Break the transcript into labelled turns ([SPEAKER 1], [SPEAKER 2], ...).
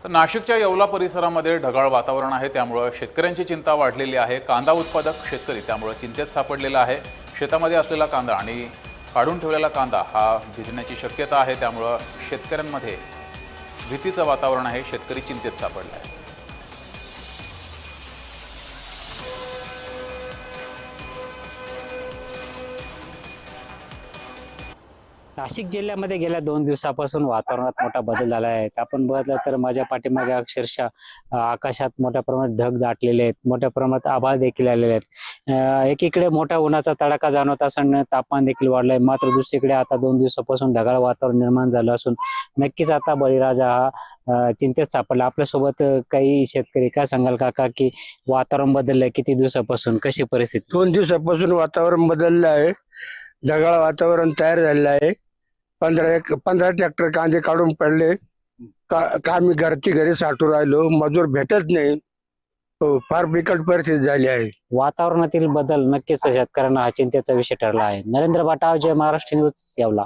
[SPEAKER 1] तर नाशिकच्या येवला परिसरामध्ये ढगाळ वातावरण आहे, त्यामुळे शेतकऱ्यांची चिंता वाढलेली आहे। कांदा उत्पादक शेतकरी त्यामुळे चिंतेत सापडलेला आहे। शेतामध्ये असलेला कांदा आणि काढून ठेवलेला कांदा हा भिजण्याची शक्यता आहे, त्यामुळे शेतकऱ्यांमध्ये भीतीचं वातावरण आहे। शेतकरी चिंतेत सापडला आहे।
[SPEAKER 2] नाशिक जिल्ह्यामध्ये गेल्या 2 दिवसापासून वातावरणात मोठा बदल झाला आहे। आपण बघितलं तर माझ्या पाठीमागे अक्षरशः आकाशात मोठ्या प्रमाणात ढग दाटलेले आहेत, मोठ्या प्रमाणात आभाळ देखील आलेले आहेत। एकीकडे मोठा उन्हाचा तडाखा जाणवत असताना तापमान देखील वाढलंय, मात्र दुसरीकडे आता 2 दिवसापासून ढगाळ वातावरण निर्माण झालं असून नक्कीच आता बळीराजा हा चिंतेत सापडला। आपल्यासोबत काही शेतकरी, काय सांगाल काका की वातावरण बदललंय किती दिवसापासून, कशी परिस्थिती?
[SPEAKER 3] 2 दिवसापासून वातावरण बदललं आहे। ढगाळ वातावरण तयार झालेलं आहे। 15 ट्रॅक्टर कांदे काढून पडले। आम्ही घरी साठू राहिलो, मजूर भेटत नाही। हो, फार बिकट परिस्थिती झाली आहे।
[SPEAKER 2] वातावरणातील बदल नक्कीच शेतकऱ्यांना हा चिंतेचा विषय ठरला आहे। नरेंद्र बाटाव, जय महाराष्ट्र न्यूज, येवला।